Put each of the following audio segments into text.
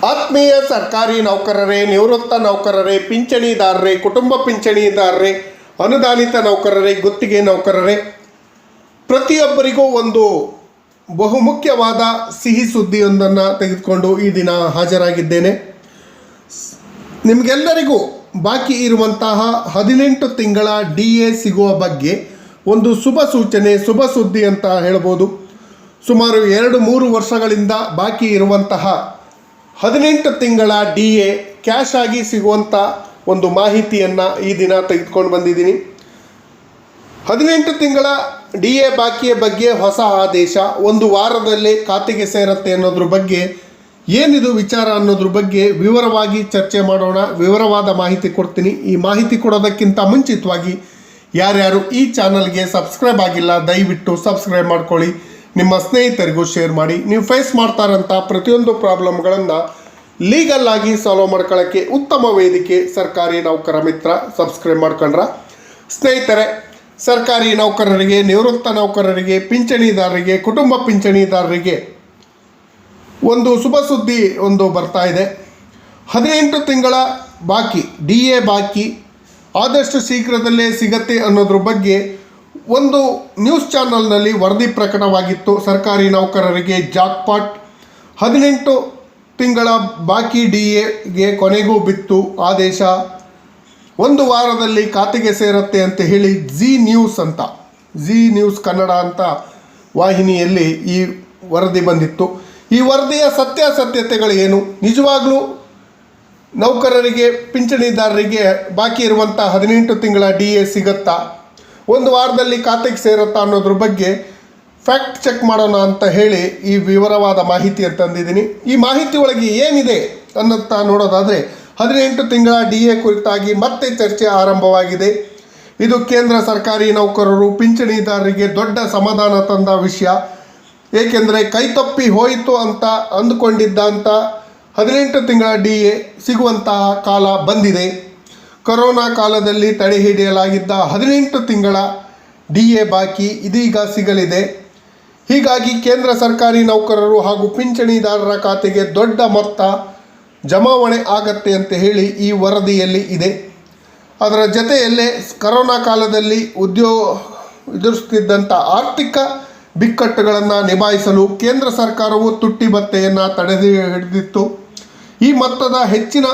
ಆತ್ಮೀಯ ಸರ್ಕಾರಿ ನೌಕರರೇ, ನಿವೃತ್ತ ನೌಕರರೇ, ಪಿಂಚಣಿದಾರರೇ, ಕುಟುಂಬ ಪಿಂಚಣಿದಾರರೇ, ಅನುದಾನಿತ ನೌಕರರೇ, ಗುತ್ತಿಗೆ ನೌಕರರೇ, ಪ್ರತಿಯೊಬ್ಬರಿಗೂ ಒಂದು ಬಹುಮುಖ್ಯವಾದ ಸಿಹಿ ಸುದ್ದಿಯೊಂದನ್ನು ತೆಗೆದುಕೊಂಡು ಈ ದಿನ ಹಾಜರಾಗಿದ್ದೇನೆ. ನಿಮಗೆಲ್ಲರಿಗೂ ಬಾಕಿ ಇರುವಂತಹ 18 ತಿಂಗಳ DA ಸಿಗುವ ಬಗ್ಗೆ ಒಂದು ಶುಭ ಸೂಚನೆ, ಶುಭ ಸುದ್ದಿ ಅಂತ ಹೇಳ್ಬೋದು. ಸುಮಾರು 2-3 ವರ್ಷಗಳಿಂದ ಬಾಕಿ ಇರುವಂತಹ 18 ತಿಂಗಳ DA ಕ್ಯಾಶ್ ಆಗಿ ಸಿಗುವಂಥ ಒಂದು ಮಾಹಿತಿಯನ್ನು ಈ ದಿನ ತೆಗೆದುಕೊಂಡು ಬಂದಿದ್ದೀನಿ. 18 ತಿಂಗಳ DA ಬಾಕಿಯ ಬಗ್ಗೆ ಹೊಸ ಆದೇಶ, ಒಂದು ವಾರದಲ್ಲೇ ಖಾತೆಗೆ ಸೇರುತ್ತೆ ಅನ್ನೋದ್ರ ಬಗ್ಗೆ, ಏನಿದು ವಿಚಾರ ಅನ್ನೋದ್ರ ಬಗ್ಗೆ ವಿವರವಾಗಿ ಚರ್ಚೆ ಮಾಡೋಣ. ವಿವರವಾದ ಮಾಹಿತಿ ಕೊಡ್ತೀನಿ. ಈ ಮಾಹಿತಿ ಕೊಡೋದಕ್ಕಿಂತ ಮುಂಚಿತವಾಗಿ ಯಾರ್ಯಾರು ಈ ಚಾನಲ್ಗೆ ಸಬ್ಸ್ಕ್ರೈಬ್ ಆಗಿಲ್ಲ ದಯವಿಟ್ಟು ಸಬ್ಸ್ಕ್ರೈಬ್ ಮಾಡ್ಕೊಳ್ಳಿ, ನಿಮ್ಮ ಸ್ನೇಹಿತರಿಗೂ ಶೇರ್ ಮಾಡಿ. ನೀವು ಫೇಸ್ ಮಾಡ್ತಾರಂಥ ಪ್ರತಿಯೊಂದು ಪ್ರಾಬ್ಲಮ್ಗಳನ್ನು ಲೀಗಲ್ ಆಗಿ ಸಾಲ್ವ್ ಮಾಡ್ಕೊಳ್ಳೋಕ್ಕೆ ಉತ್ತಮ ವೇದಿಕೆ ಸರ್ಕಾರಿ ನೌಕರ ಮಿತ್ರ. ಸಬ್ಸ್ಕ್ರೈಬ್ ಮಾಡ್ಕೊಂಡ್ರ ಸ್ನೇಹಿತರೆ, ಸರ್ಕಾರಿ ನೌಕರರಿಗೆ, ನಿವೃತ್ತ ನೌಕರರಿಗೆ, ಪಿಂಚಣಿದಾರರಿಗೆ, ಕುಟುಂಬ ಪಿಂಚಣಿದಾರರಿಗೆ ಒಂದು ಶುಭ ಸುದ್ದಿ ಒಂದು ಬರ್ತಾ ಇದೆ. 18 ತಿಂಗಳ ಬಾಕಿ DA ಬಾಕಿ ಆದಷ್ಟು ಶೀಘ್ರದಲ್ಲೇ ಸಿಗತ್ತೆ ಅನ್ನೋದ್ರ ಬಗ್ಗೆ ಒಂದು ನ್ಯೂಸ್ ಚಾನಲ್ನಲ್ಲಿ ವರದಿ ಪ್ರಕಟವಾಗಿತ್ತು. ಸರ್ಕಾರಿ ನೌಕರರಿಗೆ ಜಾಕ್ಪಾಟ್, 18 ತಿಂಗಳ ಬಾಕಿ DAಗೆ ಕೊನೆಗೂ ಬಿತ್ತು ಆದೇಶ, ಒಂದು ವಾರದಲ್ಲಿ ಖಾತೆಗೆ ಸೇರುತ್ತೆ ಅಂತ ಹೇಳಿ ಜಿ ನ್ಯೂಸ್ ಕನ್ನಡ ಅಂತ ವಾಹಿನಿಯಲ್ಲಿ ಈ ವರದಿ ಬಂದಿತ್ತು. ಈ ವರದಿಯ ಸತ್ಯಾಸತ್ಯತೆಗಳು ಏನು, ನಿಜವಾಗ್ಲೂ ನೌಕರರಿಗೆ, ಪಿಂಚಣಿದಾರರಿಗೆ ಬಾಕಿ ಇರುವಂಥ 18 ತಿಂಗಳ DA ಸಿಗುತ್ತಾ, ಒಂದು ವಾರದಲ್ಲಿ ಖಾತೆಗೆ ಸೇರುತ್ತಾ ಅನ್ನೋದ್ರ ಬಗ್ಗೆ ಫ್ಯಾಕ್ಟ್ ಚೆಕ್ ಮಾಡೋಣ ಅಂತ ಹೇಳಿ ಈ ವಿವರವಾದ ಮಾಹಿತಿ ತಂದಿದ್ದೀನಿ. ಈ ಮಾಹಿತಿ ಒಳಗೆ ಏನಿದೆ ಅನ್ನೋಂಥ ನೋಡೋದಾದರೆ, 18 ತಿಂಗಳ DA ಕುರಿತಾಗಿ ಮತ್ತೆ ಚರ್ಚೆ ಆರಂಭವಾಗಿದೆ. ಇದು ಕೇಂದ್ರ ಸರ್ಕಾರಿ ನೌಕರರು, ಪಿಂಚಣಿದಾರರಿಗೆ ದೊಡ್ಡ ಸಮಾಧಾನ ತಂದ ವಿಷಯ. ಏಕೆಂದರೆ ಕೈತಪ್ಪಿ ಹೋಯಿತು ಅಂತ ಅಂದುಕೊಂಡಿದ್ದಂಥ 18 ತಿಂಗಳ DA ಸಿಗುವಂತಹ ಕಾಲ ಬಂದಿದೆ. ಕೊರೋನಾ ಕಾಲದಲ್ಲಿ ತಡೆ ಹಿಡಿಯಲಾಗಿದ್ದ 18 ತಿಂಗಳ DA ಬಾಕಿ ಇದೀಗ ಸಿಗಲಿದೆ. ಹೀಗಾಗಿ ಕೇಂದ್ರ ಸರ್ಕಾರಿ ನೌಕರರು ಹಾಗೂ ಪಿಂಚಣಿದಾರರ ಖಾತೆಗೆ ದೊಡ್ಡ ಮೊತ್ತ ಜಮಾವಣೆ ಆಗತ್ತೆ ಅಂತ ಹೇಳಿ ಈ ವರದಿಯಲ್ಲಿ ಇದೆ. ಅದರ ಜೊತೆಯಲ್ಲೇ ಕೊರೋನಾ ಕಾಲದಲ್ಲಿ ಎದುರಿಸುತ್ತಿದ್ದಂಥ ಆರ್ಥಿಕ ಬಿಕ್ಕಟ್ಟುಗಳನ್ನು ನಿಭಾಯಿಸಲು ಕೇಂದ್ರ ಸರ್ಕಾರವು ತುಟ್ಟಿ ಭತ್ಯೆಯನ್ನು ಹಿಡಿದಿತ್ತು. ಈ ಮೊತ್ತದ ಹೆಚ್ಚಿನ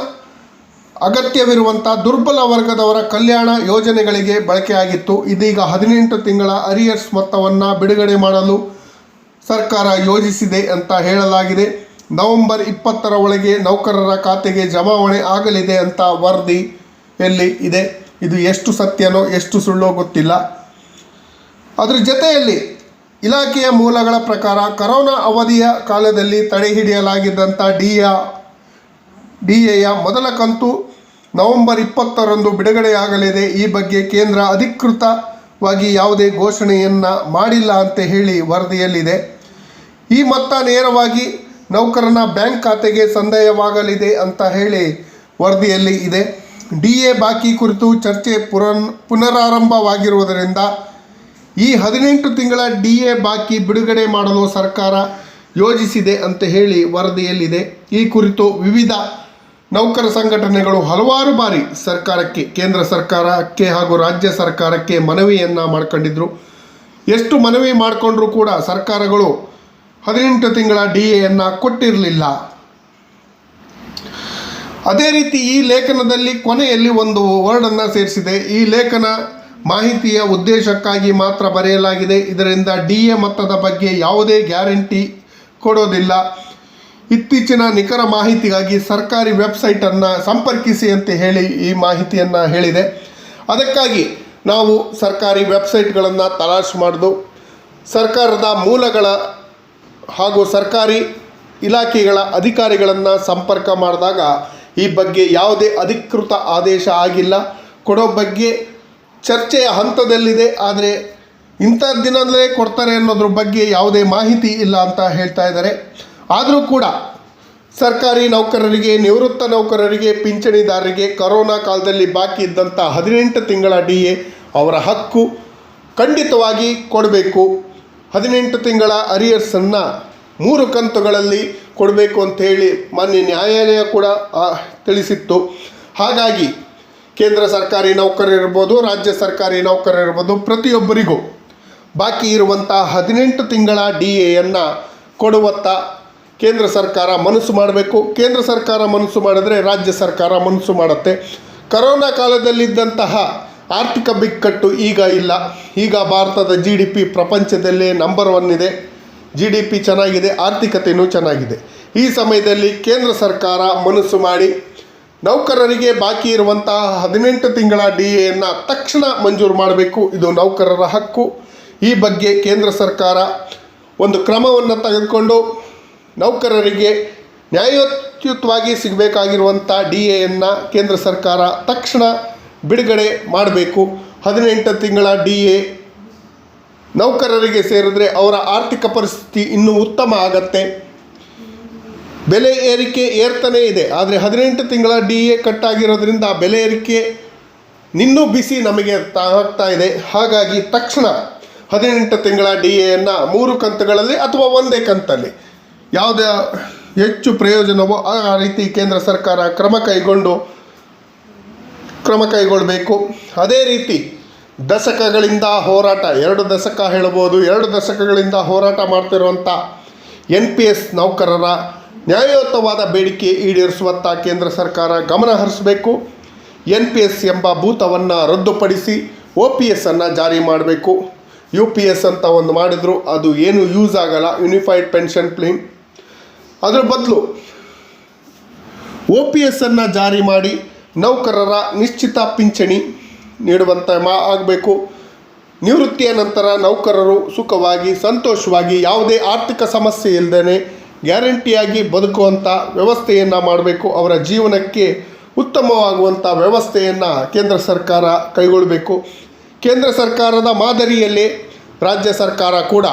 ಅಗತ್ಯವಿರುವಂಥ ದುರ್ಬಲ ವರ್ಗದವರ ಕಲ್ಯಾಣ ಯೋಜನೆಗಳಿಗೆ ಬಳಕೆಯಾಗಿತ್ತು. ಇದೀಗ 18 ತಿಂಗಳ ಅರಿಯರ್ಸ್ ಮೊತ್ತವನ್ನು ಬಿಡುಗಡೆ ಮಾಡಲು ಸರ್ಕಾರ ಯೋಜಿಸಿದೆ ಅಂತ ಹೇಳಲಾಗಿದೆ. ನವೆಂಬರ್ 20ರ ಒಳಗೆ ನೌಕರರ ಖಾತೆಗೆ ಜಮಾವಣೆ ಆಗಲಿದೆ ಅಂತ ವರದಿಯಲ್ಲಿ ಇದೆ. ಇದು ಎಷ್ಟು ಸತ್ಯನೋ ಎಷ್ಟು ಸುಳ್ಳೋ ಗೊತ್ತಿಲ್ಲ. ಅದರ ಜೊತೆಯಲ್ಲಿ ಇಲಾಖೆಯ ಮೂಲಗಳ ಪ್ರಕಾರ ಕರೋನಾ ಅವಧಿಯ ಕಾಲದಲ್ಲಿ ತಡೆ ಹಿಡಿಯಲಾಗಿದ್ದಂಥ DAಯ ಮೊದಲ ಕಂತು ನವೆಂಬರ್ 20ರಂದು ಬಿಡುಗಡೆಯಾಗಲಿದೆ. ಈ ಬಗ್ಗೆ ಕೇಂದ್ರ ಅಧಿಕೃತವಾಗಿ ಯಾವುದೇ ಘೋಷಣೆಯನ್ನು ಮಾಡಿಲ್ಲ ಅಂತ ಹೇಳಿ ವರದಿಯಲ್ಲಿದೆ. ಈ ಮೊತ್ತ ನೇರವಾಗಿ ನೌಕರನ ಬ್ಯಾಂಕ್ ಖಾತೆಗೆ ಸಂದಾಯವಾಗಲಿದೆ ಅಂತ ಹೇಳಿ ವರದಿಯಲ್ಲಿ ಇದೆ. DA ಬಾಕಿ ಕುರಿತು ಚರ್ಚೆ ಪುನರಾರಂಭವಾಗಿರುವುದರಿಂದ ಈ 18 ತಿಂಗಳ DA ಬಾಕಿ ಬಿಡುಗಡೆ ಮಾಡಲು ಸರ್ಕಾರ ಯೋಜಿಸಿದೆ ಅಂತ ಹೇಳಿ ವರದಿಯಲ್ಲಿದೆ. ಈ ಕುರಿತು ವಿವಿಧ ನೌಕರ ಸಂಘಟನೆಗಳು ಹಲವಾರು ಬಾರಿ ಸರ್ಕಾರಕ್ಕೆ, ಕೇಂದ್ರ ಸರ್ಕಾರಕ್ಕೆ ಹಾಗೂ ರಾಜ್ಯ ಸರ್ಕಾರಕ್ಕೆ ಮನವಿಯನ್ನು ಮಾಡ್ಕೊಂಡಿದ್ರು. ಎಷ್ಟು ಮನವಿ ಮಾಡಿಕೊಂಡ್ರೂ ಕೂಡ ಸರ್ಕಾರಗಳು 18 ತಿಂಗಳ DAಯನ್ನು ಕೊಟ್ಟಿರಲಿಲ್ಲ. ಅದೇ ರೀತಿ ಈ ಲೇಖನದಲ್ಲಿ ಕೊನೆಯಲ್ಲಿ ಒಂದು ವರ್ಡನ್ನು ಸೇರಿಸಿದೆ. ಈ ಲೇಖನ ಮಾಹಿತಿಯ ಉದ್ದೇಶಕ್ಕಾಗಿ ಮಾತ್ರ ಬರೆಯಲಾಗಿದೆ. ಇದರಿಂದ DA ಮೊತ್ತದ ಬಗ್ಗೆ ಯಾವುದೇ ಗ್ಯಾರಂಟಿ ಕೊಡೋದಿಲ್ಲ. ಇತ್ತೀಚಿನ ನಿಖರ ಮಾಹಿತಿಗಾಗಿ ಸರ್ಕಾರಿ ವೆಬ್ಸೈಟನ್ನು ಸಂಪರ್ಕಿಸಿ ಅಂತ ಹೇಳಿ ಈ ಮಾಹಿತಿಯನ್ನು ಹೇಳಿದೆ. ಅದಕ್ಕಾಗಿ ನಾವು ಸರ್ಕಾರಿ ವೆಬ್ಸೈಟ್ಗಳನ್ನು ತಲಾಶ್ ಮಾಡಿದು ಸರ್ಕಾರದ ಮೂಲಗಳ ಹಾಗೂ ಸರ್ಕಾರಿ ಇಲಾಖೆಗಳ ಅಧಿಕಾರಿಗಳನ್ನು ಸಂಪರ್ಕ ಮಾಡಿದಾಗ ಈ ಬಗ್ಗೆ ಯಾವುದೇ ಅಧಿಕೃತ ಆದೇಶ ಆಗಿಲ್ಲ. ಕೊಡೋ ಬಗ್ಗೆ ಚರ್ಚೆಯ ಹಂತದಲ್ಲಿದೆ. ಆದರೆ ಇಂಥ ದಿನದಲ್ಲೇ ಕೊಡ್ತಾರೆ ಅನ್ನೋದ್ರ ಬಗ್ಗೆ ಯಾವುದೇ ಮಾಹಿತಿ ಇಲ್ಲ ಅಂತ ಹೇಳ್ತಾ ಇದ್ದಾರೆ. ಆದರೂ ಕೂಡ ಸರ್ಕಾರಿ ನೌಕರರಿಗೆ, ನಿವೃತ್ತ ನೌಕರರಿಗೆ, ಪಿಂಚಣಿದಾರರಿಗೆ ಕೊರೋನಾ ಕಾಲದಲ್ಲಿ ಬಾಕಿ ಇದ್ದಂಥ 18 ತಿಂಗಳ DA ಅವರ ಹಕ್ಕು ಖಂಡಿತವಾಗಿ ಕೊಡಬೇಕು. 18 ತಿಂಗಳ ಅರಿಯರ್ಸನ್ನು 3 ಕಂತುಗಳಲ್ಲಿ ಕೊಡಬೇಕು ಅಂಥೇಳಿ ಮಾನ್ಯ ನ್ಯಾಯಾಲಯ ಕೂಡ ತಿಳಿಸಿತ್ತು. ಹಾಗಾಗಿ ಕೇಂದ್ರ ಸರ್ಕಾರಿ ನೌಕರರಿರ್ಬೋದು, ರಾಜ್ಯ ಸರ್ಕಾರಿ ನೌಕರರಿರ್ಬೋದು, ಪ್ರತಿಯೊಬ್ಬರಿಗೂ ಬಾಕಿ ಇರುವಂಥ 18 ತಿಂಗಳ DAಯನ್ನು ಕೊಡುವತ್ತ ಕೇಂದ್ರ ಸರ್ಕಾರ ಮನಸ್ಸು ಮಾಡಬೇಕು. ಕೇಂದ್ರ ಸರ್ಕಾರ ಮನಸ್ಸು ಮಾಡಿದ್ರೆ ರಾಜ್ಯ ಸರ್ಕಾರ ಮನಸ್ಸು ಮಾಡುತ್ತೆ. ಕರೋನಾ ಕಾಲದಲ್ಲಿದ್ದಂತಹ ಆರ್ಥಿಕ ಬಿಕ್ಕಟ್ಟು ಈಗ ಇಲ್ಲ. ಈಗ ಭಾರತದ GDP ಪ್ರಪಂಚದಲ್ಲೇ ನಂಬರ್ 1 ಇದೆ. GDP ಚೆನ್ನಾಗಿದೆ, ಆರ್ಥಿಕತೆಯೂ ಚೆನ್ನಾಗಿದೆ. ಈ ಸಮಯದಲ್ಲಿ ಕೇಂದ್ರ ಸರ್ಕಾರ ಮನಸ್ಸು ಮಾಡಿ ನೌಕರರಿಗೆ ಬಾಕಿ ಇರುವಂತಹ 18 ತಿಂಗಳ DAಯನ್ನು ತಕ್ಷಣ ಮಂಜೂರು ಮಾಡಬೇಕು. ಇದು ನೌಕರರ ಹಕ್ಕು. ಈ ಬಗ್ಗೆ ಕೇಂದ್ರ ಸರ್ಕಾರ ಒಂದು ಕ್ರಮವನ್ನು ತೆಗೆದುಕೊಂಡು ನೌಕರರಿಗೆ ನ್ಯಾಯಯುತವಾಗಿ ಸಿಗಬೇಕಾಗಿರುವಂಥ DAಯನ್ನು ಕೇಂದ್ರ ಸರ್ಕಾರ ತಕ್ಷಣ ಬಿಡುಗಡೆ ಮಾಡಬೇಕು. 18 ತಿಂಗಳ DA ನೌಕರರಿಗೆ ಸೇರಿದ್ರೆ ಅವರ ಆರ್ಥಿಕ ಪರಿಸ್ಥಿತಿ ಇನ್ನೂ ಉತ್ತಮ ಆಗತ್ತೆ. ಬೆಲೆ ಏರಿಕೆ ಏರ್ತಾನೇ ಇದೆ, ಆದರೆ 18 ತಿಂಗಳ DA ಕಟ್ಟಾಗಿರೋದ್ರಿಂದ ಬೆಲೆ ಏರಿಕೆ ಇನ್ನೂ ಬಿಸಿ ನಮಗೆ ಆಗ್ತಾ ಇದೆ. ಹಾಗಾಗಿ ತಕ್ಷಣ 18 ತಿಂಗಳ DAಯನ್ನು 3 ಕಂತುಗಳಲ್ಲಿ ಅಥವಾ ಒಂದೇ ಕಂತಲ್ಲಿ ಯಾವುದೇ ಹೆಚ್ಚು ಪ್ರಯೋಜನವೋ ಆ ರೀತಿ ಕೇಂದ್ರ ಸರ್ಕಾರ ಕ್ರಮ ಕೈಗೊಳ್ಳಬೇಕು. ಅದೇ ರೀತಿ ದಶಕಗಳಿಂದ ಹೋರಾಟ, 2 ದಶಕ ಹೇಳ್ಬೋದು, 2 ದಶಕಗಳಿಂದ ಹೋರಾಟ ಮಾಡ್ತಿರುವಂಥ NPS ನೌಕರರ ನ್ಯಾಯಯುತವಾದ ಬೇಡಿಕೆ ಈಡೇರಿಸುವತ್ತ ಕೇಂದ್ರ ಸರ್ಕಾರ ಗಮನ ಹರಿಸಬೇಕು. NPS ಎಂಬ ಭೂತವನ್ನು ರದ್ದುಪಡಿಸಿ OPS ಅನ್ನು ಜಾರಿ ಮಾಡಬೇಕು. UPS ಅಂತ ಒಂದು ಮಾಡಿದ್ರು, ಅದು ಏನು ಯೂಸ್ ಆಗಲ್ಲ, ಯೂನಿಫೈಡ್ ಪೆನ್ಷನ್ ಪ್ಲಾನ್. ಅದರ ಬದಲು OPS ಅನ್ನು ಜಾರಿ ಮಾಡಿ ನೌಕರರ ನಿಶ್ಚಿತ ಪಿಂಚಣಿ ನೀಡುವಂತೆ ಆಗಬೇಕು. ನಿವೃತ್ತಿಯ ನಂತರ ನೌಕರರು ಸುಖವಾಗಿ ಸಂತೋಷವಾಗಿ ಯಾವುದೇ ಆರ್ಥಿಕ ಸಮಸ್ಯೆ ಇಲ್ಲದೇ ಗ್ಯಾರಂಟಿಯಾಗಿ ಬದುಕುವಂಥ ವ್ಯವಸ್ಥೆಯನ್ನು ಮಾಡಬೇಕು. ಅವರ ಜೀವನಕ್ಕೆ ಉತ್ತಮವಾಗುವಂಥ ವ್ಯವಸ್ಥೆಯನ್ನು ಕೇಂದ್ರ ಸರ್ಕಾರ ಕೈಗೊಳ್ಳಬೇಕು. ಕೇಂದ್ರ ಸರ್ಕಾರದ ಮಾದರಿಯಲ್ಲಿ ರಾಜ್ಯ ಸರ್ಕಾರ ಕೂಡ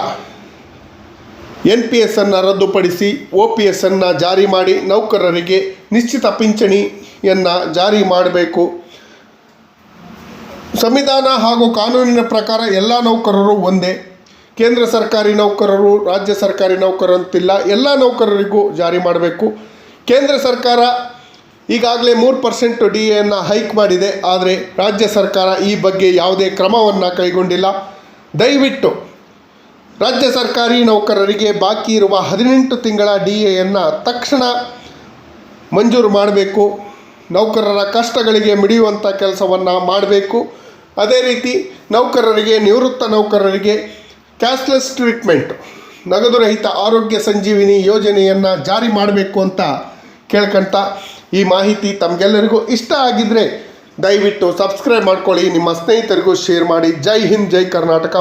NPS ಅನ್ನು ರದ್ದುಪಡಿಸಿ OPS ಅನ್ನು ಜಾರಿ ಮಾಡಿ ನೌಕರರಿಗೆ ನಿಶ್ಚಿತ ಪಿಂಚಣಿಯನ್ನು ಜಾರಿ ಮಾಡಬೇಕು. ಸಂವಿಧಾನ ಹಾಗೂ ಕಾನೂನಿನ ಪ್ರಕಾರ ಎಲ್ಲ ನೌಕರರು ಒಂದೇ. ಕೇಂದ್ರ ಸರ್ಕಾರಿ ನೌಕರರು, ರಾಜ್ಯ ಸರ್ಕಾರಿ ನೌಕರರು ಅಂತಿಲ್ಲ, ಎಲ್ಲ ನೌಕರರಿಗೂ ಜಾರಿ ಮಾಡಬೇಕು. ಕೇಂದ್ರ ಸರ್ಕಾರ ಈಗಾಗಲೇ 3% DAಯನ್ನು ಹೈಕ್ ಮಾಡಿದೆ, ಆದರೆ ರಾಜ್ಯ ಸರ್ಕಾರ ಈ ಬಗ್ಗೆ ಯಾವುದೇ ಕ್ರಮವನ್ನು ಕೈಗೊಂಡಿಲ್ಲ. ದಯವಿಟ್ಟು ರಾಜ್ಯ ಸರ್ಕಾರಿ ನೌಕರರಿಗೆ ಬಾಕಿ ಇರುವ 18 ತಿಂಗಳ DAಯನ್ನು ತಕ್ಷಣ ಮಂಜೂರು ಮಾಡಬೇಕು. ನೌಕರರ ಕಷ್ಟಗಳಿಗೆ ಮಿಡಿಯುವಂಥ ಕೆಲಸವನ್ನು ಮಾಡಬೇಕು. ಅದೇ ರೀತಿ ನೌಕರರಿಗೆ, ನಿವೃತ್ತ ನೌಕರರಿಗೆ ಕ್ಯಾಶ್ಲೆಸ್ ಟ್ರೀಟ್ಮೆಂಟ್, ನಗದು ರಹಿತ ಆರೋಗ್ಯ ಸಂಜೀವಿನಿ ಯೋಜನೆಯನ್ನು ಜಾರಿ ಮಾಡಬೇಕು ಅಂತ ಕೇಳ್ಕೊಂತ ಈ ಮಾಹಿತಿ ತಮಗೆಲ್ಲರಿಗೂ ಇಷ್ಟ ಆಗಿದ್ದರೆ ದಯವಿಟ್ಟು ಸಬ್ಸ್ಕ್ರೈಬ್ ಮಾಡ್ಕೊಳ್ಳಿ, ನಿಮ್ಮ ಸ್ನೇಹಿತರಿಗೂ ಶೇರ್ ಮಾಡಿ. ಜೈ ಹಿಂದ್, ಜೈ ಕರ್ನಾಟಕ.